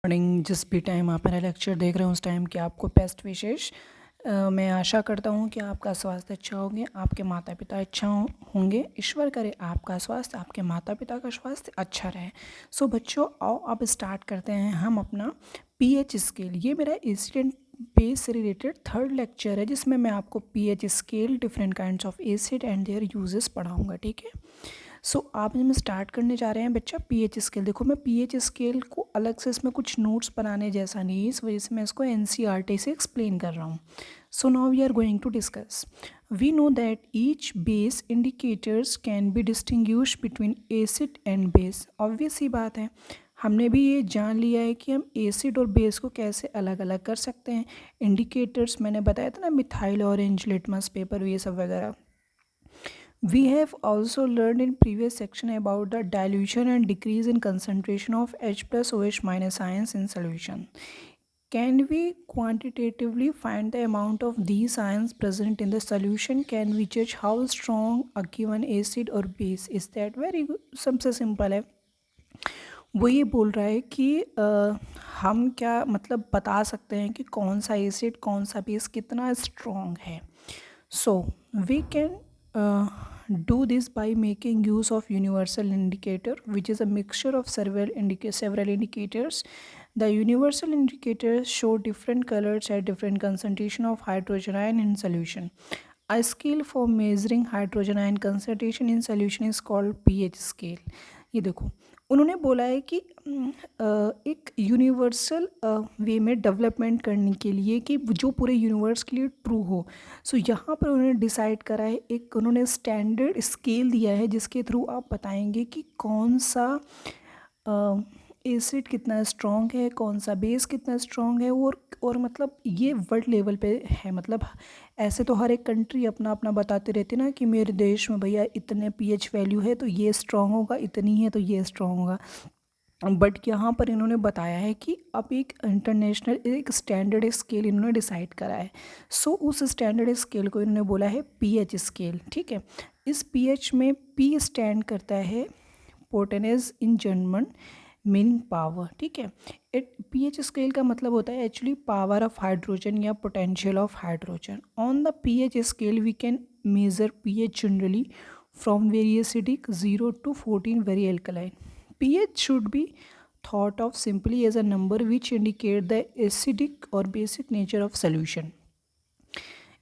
Morning. जिस भी time आप मेरा लेक्चर देख रहे हो उस टाइम की आपको बेस्ट विशेष। मैं आशा करता हूँ कि आपका स्वास्थ्य अच्छा होंगे, आपके माता पिता अच्छा होंगे। ईश्वर करे आपका स्वास्थ्य, आपके माता पिता का स्वास्थ्य अच्छा रहे। सो बच्चों, आओ अब स्टार्ट करते हैं हम अपना पीएच स्केल। ये मेरा एसिड बेस से रिलेटेड थर्ड लेक्चर है जिसमें मैं आपको pH scale, different kinds of acid and their uses पढ़ाऊँगा। ठीक है। सो आप हम स्टार्ट करने जा रहे हैं बच्चा पीएच स्केल। देखो, मैं पीएच स्केल को अलग से इसमें कुछ नोट्स बनाने जैसा नहीं है, इस वजह से मैं इसको एनसीईआरटी से एक्सप्लेन कर रहा हूँ। So now we are going to discuss. We know that each base indicators can be distinguish between acid and base. Obvious ही बात है, हमने भी ये जान लिया है कि हम एसिड और बेस को कैसे अलग अलग कर सकते हैं। इंडिकेटर्स मैंने बताया था ना, मिथाइल ऑरेंज, लिटमस पेपर, ये सब वगैरह। We have also learned in previous section about the dilution and decrease in concentration of H plus OH minus ions in solution. Can we quantitatively find the amount of these ions present in the solution? Can we judge how strong a given acid or base is? That very good, सबसे simple है। वो ये बोल रहा है कि हम क्या मतलब बता सकते हैं कि कौन सा एसिड कौन सा बेस कितना स्ट्रॉन्ग है। So we can do this by making use of universal indicator, which is a mixture of several indicators. The universal indicators show different colors at different concentration of hydrogen ion in solution. A scale for measuring hydrogen ion concentration in solution is called pH scale. ये देखो, उन्होंने बोला है कि एक universal वे में development करने के लिए कि जो पूरे यूनिवर्स के लिए ट्रू हो। सो यहाँ पर उन्होंने डिसाइड करा है, एक उन्होंने स्टैंडर्ड स्केल दिया है जिसके थ्रू आप बताएंगे कि कौन सा एसिड कितना स्ट्रॉन्ग है, कौन सा बेस कितना स्ट्रॉन्ग है। और मतलब ये वर्ल्ड लेवल पे है। मतलब ऐसे तो हर एक कंट्री अपना अपना बताते रहते ना कि मेरे देश में भैया इतने पीएच वैल्यू है तो ये स्ट्रॉन्ग होगा, इतनी है तो ये स्ट्रॉन्ग होगा। बट यहाँ पर इन्होंने बताया है कि अब एक इंटरनेशनल एक स्टैंडर्ड स्केल इन्होंने डिसाइड करा है। सो उस स्टैंडर्ड स्केल को इन्होंने बोला है पीएच स्केल। ठीक है। इस पीएच में पी स्टैंड करता है potenz in German, meaning power. ठीक है। पीएच स्केल का मतलब होता है एक्चुअली पावर ऑफ हाइड्रोजन या potential of hydrogen. On the pH scale we can measure pH generally from very acidic 0 to 14 very alkaline. pH should be thought of simply as a number which indicate the acidic or basic nature of solution.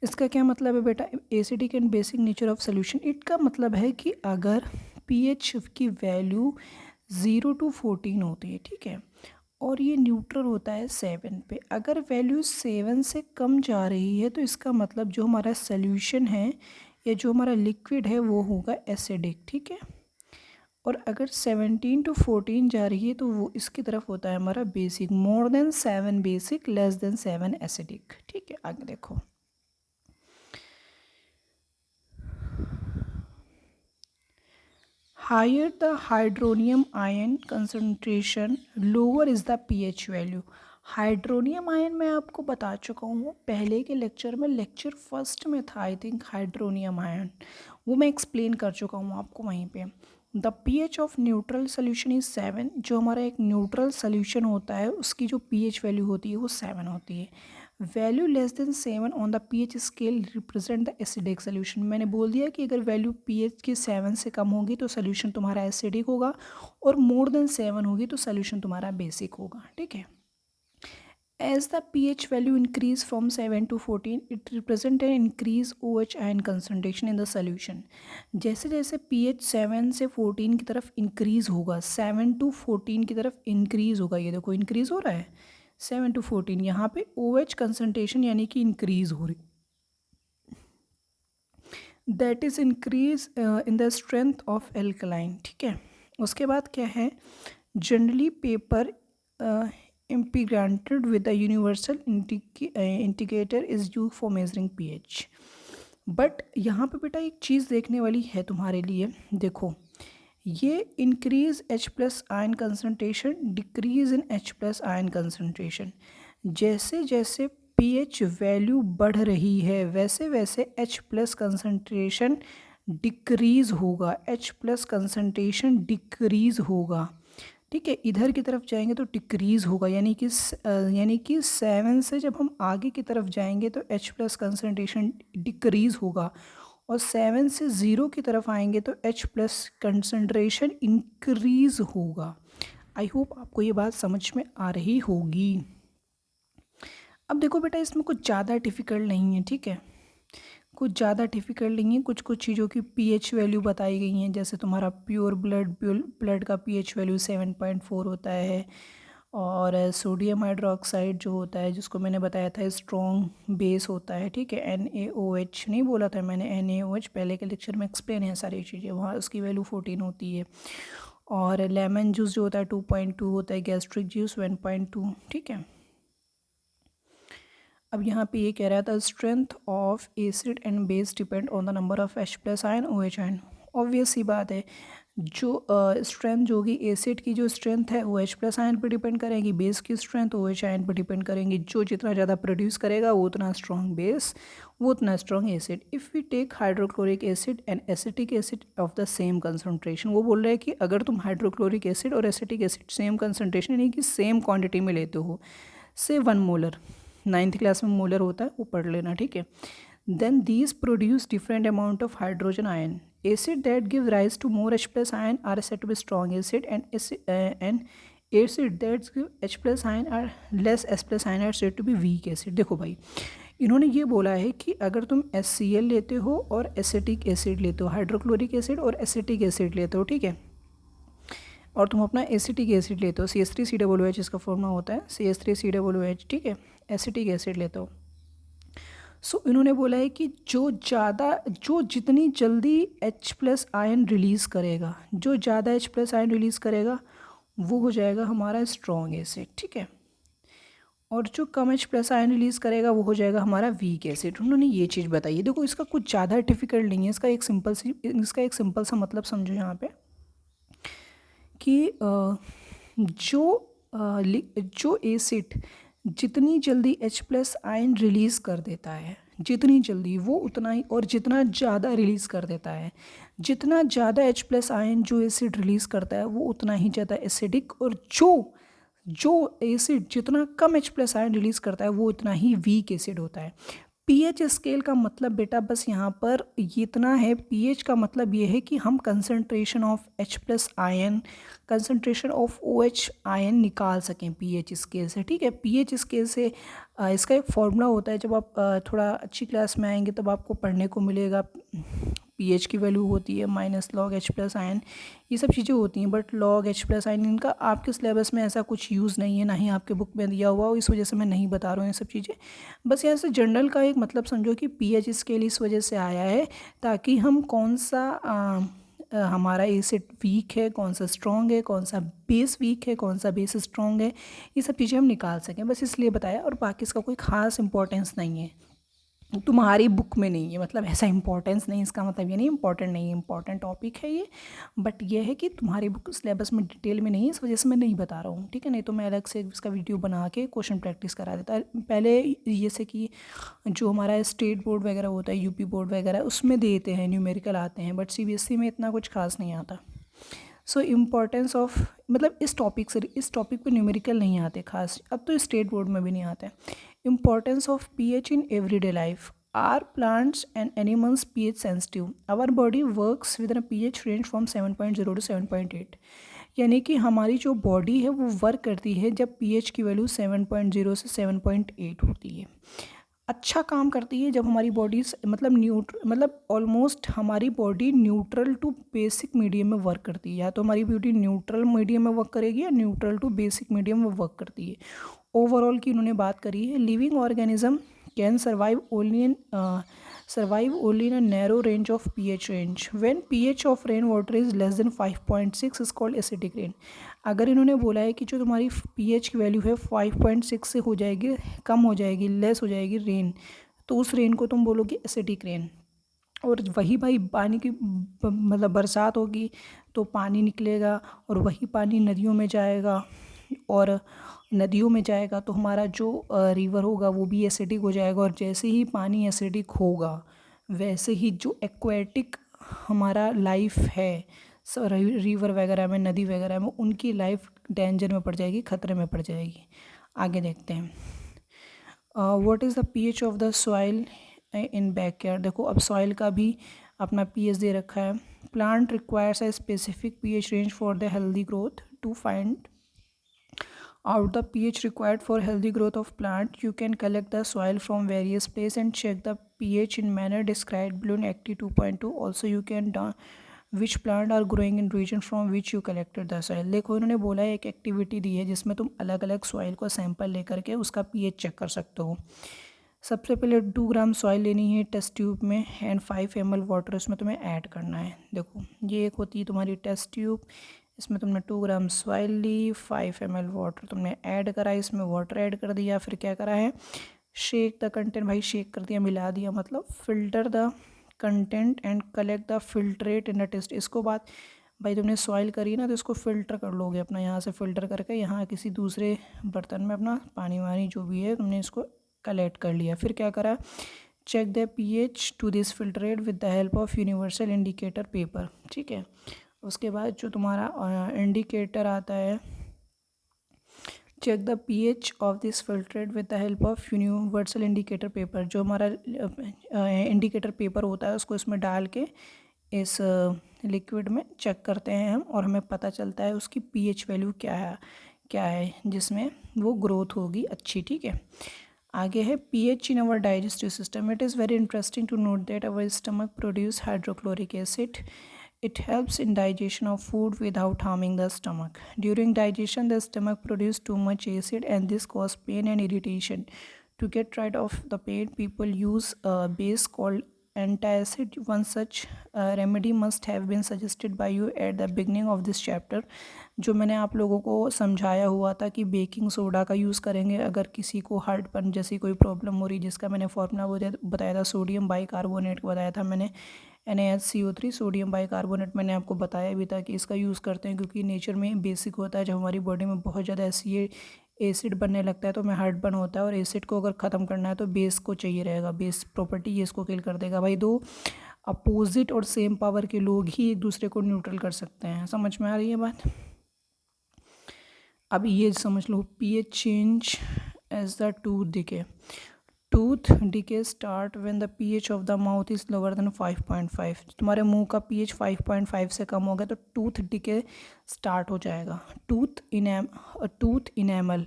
इसका क्या मतलब है बेटा, acidic and basic nature of solution. इसका मतलब है कि अगर पीएच की वैल्यू 0 to 14 होती है, ठीक है, और ये न्यूट्रल होता है 7 पे, अगर वैल्यू 7 से कम जा रही है तो इसका मतलब जो हमारा सोल्यूशन है या जो हमारा लिक्विड है वो होगा एसिडिक। ठीक है। और अगर 17 to 14 जा रही है तो वो इसकी तरफ होता है हमारा basic. More than 7 basic, less than 7 acidic. ठीक है। आगे देखो, higher the hydronium ion concentration, lower is the pH value. Hydronium ion मैं आपको बता चुका हूँ पहले के लेक्चर में, लेक्चर फर्स्ट में था आई थिंक हाइड्रोनियम आयन, वो मैं एक्सप्लेन कर चुका हूँ आपको वहीं पे। The pH of neutral solution is 7। जो हमारा एक न्यूट्रल सोल्यूशन होता है उसकी जो पीएच वैल्यू होती है वो 7 होती है। Value less than 7 on the pH scale represent the acidic solution. मैंने बोल दिया कि अगर वैल्यू पीएच की 7 से कम होगी तो सोल्यूशन तुम्हारा एसिडिक होगा, और मोर देन 7 होगी तो सोल्यूशन तुम्हारा बेसिक होगा। ठीक है। As the pH value increase from 7 to 14, it represent an increase OH ion concentration in the solution. जैसे जैसे pH 7 से 14 की तरफ इंक्रीज होगा, 7 to 14 की तरफ इंक्रीज होगा, ये देखो इंक्रीज हो रहा है 7 to 14, यहाँ पे OH कंसनट्रेशन यानी कि इंक्रीज हो रही, that is increase in the strength of alkaline. ठीक है। उसके बाद क्या है, generally paper impregnated with a universal indicator is used for measuring pH. But यहाँ पे बेटा एक चीज़ देखने वाली है तुम्हारे लिए। देखो, ये increase H plus ion concentration, decrease in H plus ion concentration. जैसे जैसे pH वैल्यू बढ़ रही है वैसे वैसे H प्लस कंसनट्रेशन डिक्रीज होगा, H प्लस कंसनट्रेशन डिक्रीज होगा। ठीक है। इधर की तरफ जाएंगे तो डिक्रीज़ होगा, यानी कि 7 से जब हम आगे की तरफ जाएंगे तो H प्लस कंसनट्रेशन डिक्रीज़ होगा, और 7 से 0 की तरफ आएंगे तो H प्लस कंसनट्रेशन इंक्रीज़ होगा। आई होप आपको ये बात समझ में आ रही होगी। अब देखो बेटा, इसमें कुछ ज़्यादा डिफ़िकल्ट नहीं है, ठीक है, कुछ ज़्यादा डिफ़िकल्ट नहीं है। कुछ कुछ चीज़ों की पीएच वैल्यू बताई गई हैं, जैसे तुम्हारा प्योर ब्लड का पीएच वैल्यू 7.4 होता है, और सोडियम हाइड्रोक्साइड जो होता है, जिसको मैंने बताया था स्ट्रॉन्ग बेस होता है, ठीक है। NaOH नहीं बोला था मैंने, NaOH पहले के लेक्चर में एक्सप्लेन है सारी चीज़ें, वहाँ उसकी वैल्यू 14 होती है। और लेमन जूस जो होता है 2.2 होता है, गैस्ट्रिक जूस 1.2, ठीक है। अब यहाँ पे ये कह रहा था strength of acid and base depend on the number of H plus ion OH ion. Obvious सी बात है, जो स्ट्रेंथ जो होगी एसिड की, जो स्ट्रेंथ है वो H प्लस आयन पर डिपेंड करेगी, बेस की स्ट्रेंथ OH आयन पर डिपेंड करेंगी। जो जितना ज़्यादा प्रोड्यूस करेगा वो उतना स्ट्रॉन्ग बेस, वो उतना strong acid. If we take hydrochloric acid and acetic acid of the same concentration, वो बोल रहे हैं कि अगर तुम हाइड्रोक्लोरिक एसिड और एसिटिक एसिड सेम कंसनट्रेशन यानी कि सेम क्वान्टिटी में लेते हो, से 1 मोलर, 9th क्लास में मोलर होता है वो पढ़ लेना, ठीक है। Then these produce different amount of hydrogen ion. Acid that give rise to more H plus ion are said to be strong acid, and acid that give H plus ion are less H plus ion are said to be weak acid. देखो भाई, इन्होंने ये बोला है कि अगर तुम HCl लेते हो और एसिटिक एसिड लेते हो, हाइड्रोक्लोरिक एसिड और एसिटिक एसिड लेते हो, ठीक है, और तुम अपना एसिटिक एसिड लेते हो, CH3COOH इसका फॉर्मूला होता है, CH3COOH, ठीक है, एसिटिक एसिड लेते हो। सो इन्होंने बोला है कि जो जितनी जल्दी H प्लस आयन रिलीज़ करेगा, जो ज़्यादा H प्लस आयन रिलीज़ करेगा वो हो जाएगा हमारा स्ट्रॉन्ग एसिड, ठीक है, और जो कम H प्लस आयन रिलीज़ करेगा वो हो जाएगा हमारा वीक एसिड। उन्होंने ये चीज़ बताई है। देखो, इसका कुछ ज़्यादा डिफिकल्ट नहीं है, इसका एक सिंपल सा मतलब समझो यहाँ पे कि जो एसिड जितनी जल्दी H प्लस आयन रिलीज़ कर देता है, जितनी जल्दी वो उतना ही, और जितना ज़्यादा रिलीज़ कर देता है, जितना ज़्यादा H प्लस आयन जो एसिड रिलीज़ करता है वो उतना ही ज़्यादा एसिडिक, और जो एसिड जितना कम H प्लस आयन रिलीज़ करता है वो उतना ही वीक एसिड होता है। पीएच स्केल का मतलब बेटा बस यहाँ पर इतना है, पीएच का मतलब ये है कि हम concentration of H plus ion, concentration of OH ion निकाल सकें पीएच स्केल से, ठीक है। पीएच स्केल से इसका एक फॉर्मूला होता है, जब आप थोड़ा अच्छी क्लास में आएंगे तब आपको पढ़ने को मिलेगा। पीएच की वैल्यू होती है minus log H plus ion, ये सब चीज़ें होती हैं, but log H plus ion इनका आपके सिलेबस में ऐसा कुछ यूज़ नहीं है, ना ही आपके बुक में दिया हुआ हो, इस वजह से मैं नहीं बता रहा हूँ ये सब चीज़ें। बस यहाँ से जनरल का एक मतलब समझो कि पीएच स्केल इस वजह से आया है ताकि हम कौन सा हमारा एसिड वीक है, कौन सा स्ट्रॉन्ग है, कौन सा बेस वीक है, कौन सा बेस स्ट्रॉन्ग है, ये सब चीज़ें हम निकाल सकें, बस इसलिए बताया। और बाकी इसका कोई ख़ास इंपॉर्टेंस नहीं है, तुम्हारी बुक में नहीं है, मतलब ऐसा इंपॉर्टेंस नहीं, इसका मतलब ये नहीं इंपॉर्टेंट नहीं है, इंपॉर्टेंट टॉपिक है ये, बट ये है कि तुम्हारी बुक सिलेबस में डिटेल में नहीं है, इस वजह से मैं नहीं बता रहा हूँ, ठीक है। नहीं तो मैं अलग से इसका वीडियो बना के क्वेश्चन प्रैक्टिस करा देता है पहले। जैसे कि जो हमारा स्टेट बोर्ड वगैरह होता है, यूपी बोर्ड वगैरह, उसमें देते हैं न्यूमेरिकल आते हैं, बट CBSE में इतना कुछ खास नहीं आता। सो इम्पॉर्टेंस ऑफ, मतलब इस टॉपिक पे न्यूमेरिकल नहीं आते खास, अब तो स्टेट बोर्ड में भी नहीं आते। Importance of pH in everyday life. Are plants and animals pH sensitive? Our body works with a pH range from 7.0 to 7.8, यानी कि हमारी जो बॉडी है वो वर्क करती है जब पीएच की वैल्यू 7.0 से 7.8 होती है। अच्छा काम करती है जब हमारी बॉडी मतलब ऑलमोस्ट हमारी body neutral to basic medium में वर्क करती है, या तो हमारी बॉडी न्यूट्रल मीडियम में वर्क करेगी या न्यूट्रल टू बेसिक मीडियम में वर्क करती है। ओवरऑल की इन्होंने बात करी है। Living organism can survive only in a narrow range of pH range. When pH of rainwater is less than 5.6 is called acidic rain. अगर इन्होंने बोला है कि जो तुम्हारी pH की वैल्यू है 5.6 से हो जाएगी, कम हो जाएगी, लेस हो जाएगी रेन, तो उस रेन को तुम बोलोगे एसिडिक रेन। और वही भाई पानी की मतलब बरसात होगी तो पानी निकलेगा और वही पानी नदियों में जाएगा, और नदियों में जाएगा तो हमारा जो रिवर होगा वो भी एसिडिक हो जाएगा, और जैसे ही पानी एसिडिक होगा वैसे ही जो एक्वेटिक हमारा लाइफ है रिवर वगैरह में, नदी वगैरह में, उनकी लाइफ डेंजर में पड़ जाएगी, खतरे में पड़ जाएगी। आगे देखते हैं, what is the pH of the soil in backyard. देखो अब सॉइल का भी अपना पीएच दे रखा है। Plant requires a specific pH range for the healthy growth. To find out the pH required for healthy growth of plant, you can collect the soil from various places and check the pH in manner described below in Acti 2.2. Also you can which plant are growing in region from which you collected the soil। देखो इन्होंने बोला है एक activity दी है जिसमें तुम अलग अलग सॉइल को सैंपल लेकर के उसका पीएच चेक कर सकते हो। सबसे पहले 2 ग्राम सॉइल लेनी है टेस्ट ट्यूब में एंड 5 ml वाटर इसमें तुम्हें ऐड करना है। देखो ये एक होती है तुम्हारी टेस्ट ट्यूब, इसमें तुमने 2 ग्राम सॉइल ली, 5 ml वाटर तुमने ऐड करा, इसमें वाटर ऐड कर दिया, फिर क्या करा है, शेक द कंटेंट, भाई शेक कर दिया, मिला दिया, मतलब filter the content and collect the filtrate in the test. इसको बात भाई तुमने सॉइल करी ना तो इसको फ़िल्टर कर लोगे अपना, यहाँ से फ़िल्टर करके यहाँ किसी दूसरे बर्तन में अपना पानी वानी जो भी है तुमने इसको कलेक्ट कर लिया। फिर क्या करा, check the pH to this filtrate with the help of universal indicator paper. ठीक है, उसके बाद जो तुम्हारा इंडिकेटर आता है, check the pH of this filtrate with the help of universal indicator paper. जो हमारा इंडिकेटर पेपर होता है उसको इसमें डाल के इस लिक्विड में चेक करते हैं हम और हमें पता चलता है उसकी पीएच वैल्यू क्या है जिसमें वो ग्रोथ होगी अच्छी। ठीक है, आगे है pH in our digestive system. It is very interesting to note that our stomach produce hydrochloric acid. It helps in digestion of food without harming the stomach. During digestion, the stomach produces too much acid and this causes pain and irritation. To get rid of the pain, people use a base called antacid. One such remedy must have been suggested by you at the beginning of this chapter. जो मैंने आप लोगों को समझाया हुआ था कि baking soda का यूज़ करेंगे अगर किसी को हार्टबर्न जैसी कोई प्रॉब्लम हो रही, जिसका मैंने फॉर्मूला बताया था, सोडियम बाइकार्बोनेट बताया था मैंने, NaHCO3 सोडियम बाइकार्बोनेट मैंने आपको बताया भी था कि इसका यूज़ करते हैं क्योंकि नेचर में बेसिक होता है। जब हमारी बॉडी में बहुत ज़्यादा एसिड बनने लगता है तो हमें हार्टबर्न होता है और एसिड को अगर ख़त्म करना है तो बेस को चाहिए रहेगा, बेस प्रॉपर्टी ये इसको किल कर देगा। भाई दो अपोजिट और सेम पावर के लोग ही एक दूसरे को न्यूट्रल कर सकते हैं। समझ में आ रही है बात? अब ये समझ लो, pH change as the tooth decay. Tooth decay start when the pH of the mouth is lower than 5.5। तुम्हारे मुंह का पीएच 5.5 से कम हो गया तो टूथ डिके स्टार्ट हो जाएगा। Tooth enamel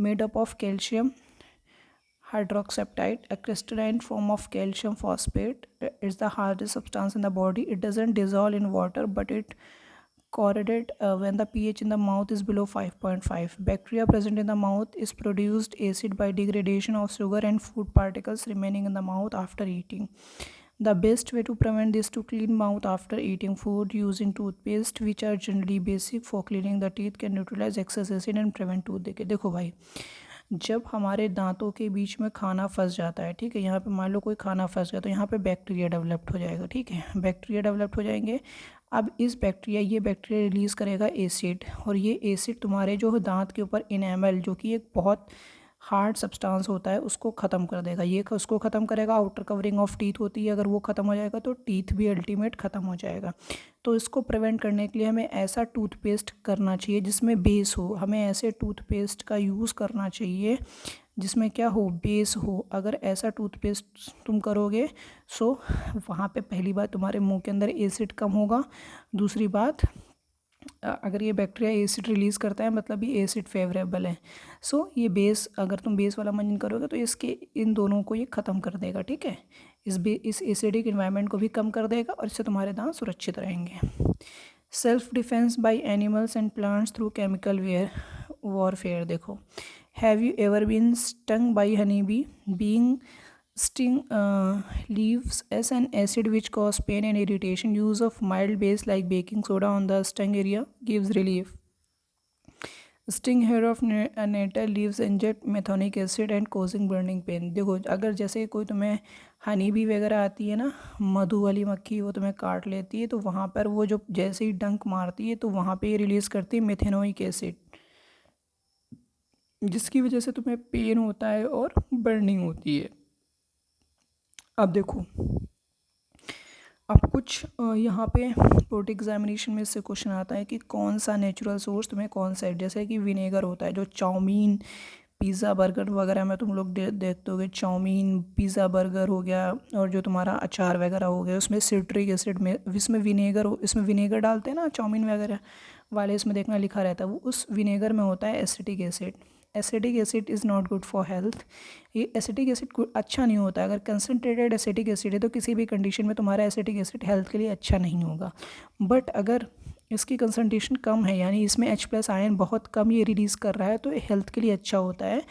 made up of calcium hydroxyapatite, a crystalline form of calcium phosphate, is the hardest substance in the body. It doesn't dissolve in water, but it corroded when the pH in the mouth is below 5.5. Bacteria present in the mouth is produced acid by degradation of sugar and food particles remaining in the mouth after eating. The best way to prevent this to clean mouth after eating food using toothpaste, which are generally basic for cleaning the teeth, can neutralize excess acid and prevent tooth decay. देखो भाई, जब हमारे दांतों के बीच में खाना फंस जाता है, ठीक है, यहाँ पे मान लो कोई खाना फंस गया तो यहाँ पे बैक्टीरिया डेवलप्ड हो जाएगा। ठीक है, बैक्टीरिया डेवलप्ड हो जाएंगे। अब ये बैक्टीरिया रिलीज़ करेगा एसिड और ये एसिड तुम्हारे जो दांत के ऊपर इनेमल, जो कि एक बहुत हार्ड सब्सटेंस होता है, उसको ख़त्म कर देगा। ये उसको ख़त्म करेगा। आउटर कवरिंग ऑफ टीथ होती है, अगर वो ख़त्म हो जाएगा तो टीथ भी अल्टीमेट ख़त्म हो जाएगा। तो इसको प्रिवेंट करने के लिए हमें ऐसा टूथपेस्ट करना चाहिए जिसमें बेस हो। हमें ऐसे टूथपेस्ट का यूज़ करना चाहिए जिसमें क्या हो, बेस हो। अगर ऐसा टूथपेस्ट तुम करोगे सो वहाँ पे पहली बात तुम्हारे मुंह के अंदर एसिड कम होगा। दूसरी बात, अगर ये बैक्टीरिया एसिड रिलीज़ करता है मतलब ये एसिड फेवरेबल है। सो ये बेस, अगर तुम बेस वाला मंजन करोगे तो इसके इन दोनों को ये ख़त्म कर देगा। ठीक है, इस एसिडिक इन्वायरमेंट को भी कम कर देगा और इससे तुम्हारे दांत सुरक्षित रहेंगे। Self defence by animals and plants through chemical warfare. देखो, have you ever been stung by honey bee? Being sting leaves as an acid which cause pain and irritation. Use of mild base like baking soda on the stung area gives relief. Sting hair of nettle leaves inject methonic acid and causing burning pain. देखो, अगर जैसे कोई तुम्हें honey bee वगैरह आती है ना, मधु वाली मक्खी, वो तुम्हें काट लेती है तो वहाँ पर वो जो जैसे ही डंक मारती है तो वहाँ पे ये रिलीज़ करती है मेथेनोइक एसिड, जिसकी वजह से तुम्हें पेन होता है और बर्निंग होती है। अब देखो, अब कुछ कुछ यहाँ पे बोर्ड एग्जामिनेशन में इससे क्वेश्चन आता है कि कौन सा नेचुरल सोर्स तुम्हें कौन सा है, जैसे कि विनेगर होता है जो चाउमीन पिज़्ज़ा बर्गर वगैरह में तुम लोग देखते होगे, चाउमीन पिज़्ज़ा बर्गर हो गया, और जो तुम्हारा अचार वगैरह हो गया उसमें सिट्रिक एसिड में इसमें विनेगर डालते हैं ना चाउमीन वगैरह वाले, इसमें देखना लिखा रहता है वो उस विनेगर में होता है acetic acid. Acetic acid is not good for health. ये एसिटिक एसिड अच्छा नहीं होता है। अगर कंसनट्रेटेड एसिटिक एसिड है तो किसी भी कंडीशन में तुम्हारा एसिटिक एसिड हेल्थ के लिए अच्छा नहीं होगा। बट अगर इसकी कंसनट्रेशन कम है, यानी इसमें H+ आयन बहुत कम ये रिलीज़ कर रहा है, तो हेल्थ के लिए अच्छा होता है।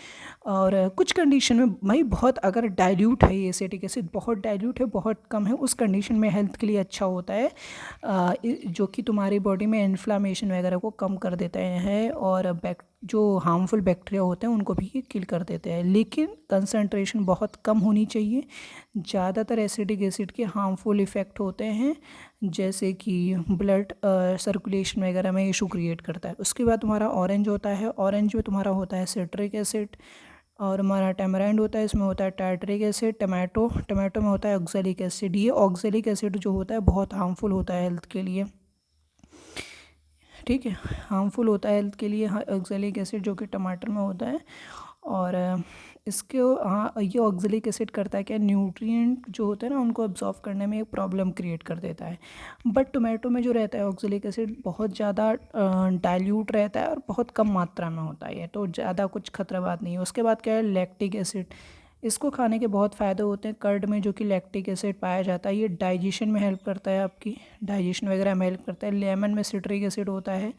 और कुछ कंडीशन में भाई बहुत अगर डाइल्यूट है ये एसिटिक एसिड, बहुत डाइल्यूट है, बहुत कम है, उस कंडीशन में हेल्थ के लिए अच्छा होता है, जो कि तुम्हारी बॉडी में इन्फ्लामेशन वगैरह को कम कर देता है, और जो हार्मफुल बैक्टीरिया होते हैं उनको भी ये किल कर देते हैं। लेकिन कंसंट्रेशन बहुत कम होनी चाहिए। ज़्यादातर एसिटिक एसिड के हार्मफुल इफ़ेक्ट होते हैं, जैसे कि ब्लड सर्कुलेशन वगैरह में इशू क्रिएट करता है। उसके बाद तुम्हारा ऑरेंज होता है, ऑरेंज में तुम्हारा होता है सिट्रिक एसिड, और हमारा टैमराइंड होता है, इसमें होता है टार्टरिक एसिड। टमाटो में होता है ऑक्सैलिक एसिड। ये ऑक्सैलिक एसिड जो होता है बहुत हार्मफुल होता है हेल्थ के लिए, ठीक है, हार्मफुल होता है हेल्थ के लिए ऑक्सैलिक एसिड जो कि टमाटर में होता है। और इसके ये ऑक्सैलिक एसिड करता है क्या, न्यूट्रिएंट जो होते हैं ना उनको अब्जॉर्व करने में एक प्रॉब्लम क्रिएट कर देता है। बट टोमेटो में जो रहता है ऑक्सैलिक एसिड बहुत ज़्यादा डाइल्यूट रहता है और बहुत कम मात्रा में होता है, तो ज़्यादा कुछ खतरा बात नहीं है। उसके बाद क्या है, लैक्टिक एसिड। इसको खाने के बहुत फ़ायदे होते हैं। कर्ड में जो कि लैक्टिक एसिड पाया जाता है, ये डाइजेशन में हेल्प करता है, आपकी डाइजेशन वगैरह में हेल्प करता है। लेमन में सिट्रिक एसिड होता है,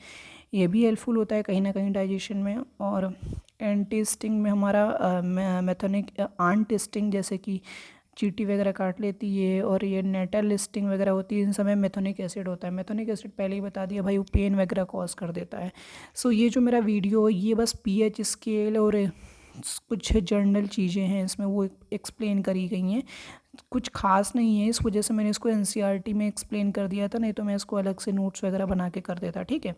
ये भी हेल्पफुल होता है कहीं ना कहीं डाइजेशन में। और एंटी स्टिंग में हमारा मेथोनिक आंट स्टिंग, जैसे कि चींटी वगैरह काट लेती है, और ये नेटल स्टिंग वगैरह होती है, इन समय मेथोनिक एसिड होता है। मेथोनिक एसिड पहले ही बता दिया भाई, वो पेन वगैरह कॉज कर देता है। सो ये जो मेरा वीडियो है ये बस pH स्केल और कुछ जर्नल चीज़ें हैं इसमें वो एक्सप्लेन करी गई हैं, कुछ खास नहीं है, इस वजह से मैंने इसको NCERT में एक्सप्लेन कर दिया था, नहीं तो मैं इसको अलग से नोट्स वगैरह बना के कर देता, ठीक है।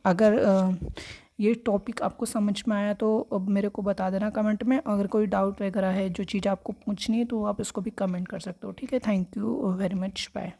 अगर ये टॉपिक आपको समझ में आया तो अब मेरे को बता देना कमेंट में। अगर कोई डाउट वगैरह है, जो चीज़ आपको पूछनी है, तो आप इसको भी कमेंट कर सकते हो, ठीक है। Thank you very much, bye.